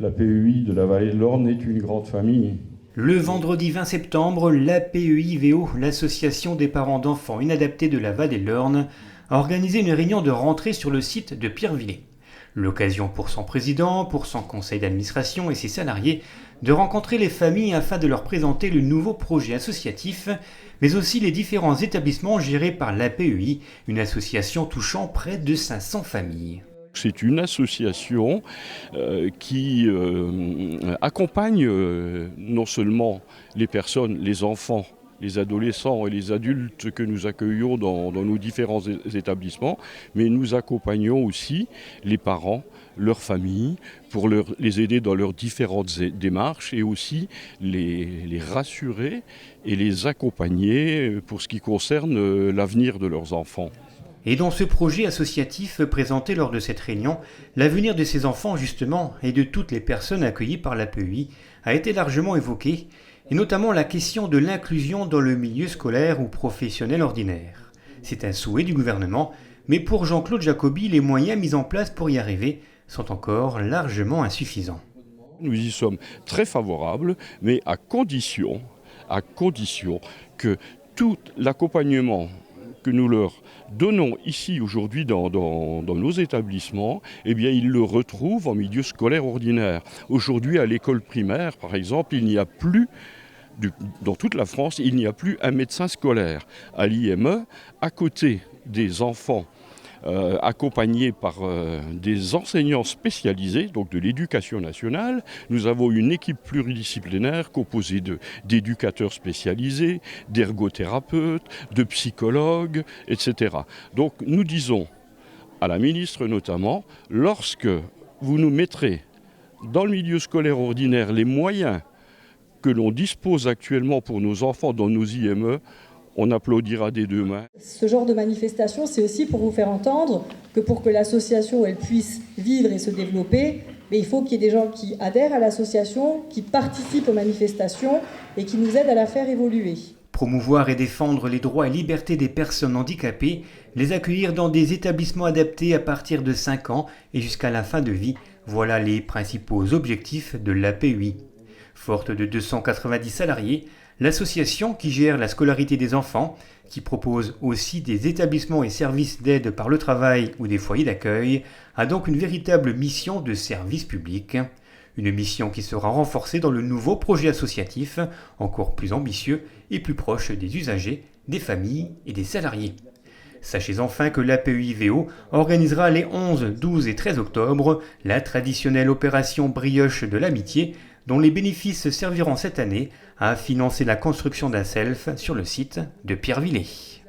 La PEI de la vallée de l'Orne est une grande famille. Le vendredi 20 septembre, l'APEI-VO, l'association des parents d'enfants inadaptés de la vallée de l'Orne, a organisé une réunion de rentrée sur le site de Pierrevillers. L'occasion pour son président, pour son conseil d'administration et ses salariés de rencontrer les familles afin de leur présenter le nouveau projet associatif, mais aussi les différents établissements gérés par l'APEI, une association touchant près de 500 familles. C'est une association qui accompagne non seulement les personnes, les enfants, les adolescents et les adultes que nous accueillons dans nos différents établissements, mais nous accompagnons aussi les parents, leurs familles, pour les aider dans leurs différentes démarches et aussi les rassurer et les accompagner pour ce qui concerne l'avenir de leurs enfants. Et dans ce projet associatif présenté lors de cette réunion, l'avenir de ces enfants justement et de toutes les personnes accueillies par l'APEI a été largement évoqué, et notamment la question de l'inclusion dans le milieu scolaire ou professionnel ordinaire. C'est un souhait du gouvernement, mais pour Jean-Claude Jacobi, les moyens mis en place pour y arriver sont encore largement insuffisants. Nous y sommes très favorables, mais à condition que tout l'accompagnement que nous leur donnons ici aujourd'hui dans nos établissements, eh bien ils le retrouvent en milieu scolaire ordinaire. Aujourd'hui à l'école primaire par exemple, il n'y a plus, dans toute la France, il n'y a plus un médecin scolaire. À l'IME, à côté des enfants accompagnés par des enseignants spécialisés, donc de l'éducation nationale. Nous avons une équipe pluridisciplinaire composée d'éducateurs spécialisés, d'ergothérapeutes, de psychologues, etc. Donc nous disons à la ministre notamment, lorsque vous nous mettrez dans le milieu scolaire ordinaire les moyens que l'on dispose actuellement pour nos enfants dans nos IME, on applaudira des deux mains. Ce genre de manifestation, c'est aussi pour vous faire entendre que pour que l'association elle puisse vivre et se développer, mais il faut qu'il y ait des gens qui adhèrent à l'association, qui participent aux manifestations et qui nous aident à la faire évoluer. Promouvoir et défendre les droits et libertés des personnes handicapées, les accueillir dans des établissements adaptés à partir de 5 ans et jusqu'à la fin de vie, voilà les principaux objectifs de l'APEI. Forte de 290 salariés, l'association qui gère la scolarité des enfants, qui propose aussi des établissements et services d'aide par le travail ou des foyers d'accueil, a donc une véritable mission de service public. Une mission qui sera renforcée dans le nouveau projet associatif, encore plus ambitieux et plus proche des usagers, des familles et des salariés. Sachez enfin que l'APEI-VO organisera les 11, 12 et 13 octobre la traditionnelle opération Brioche de l'Amitié, dont les bénéfices serviront cette année à financer la construction d'un self sur le site de Pierrevillers.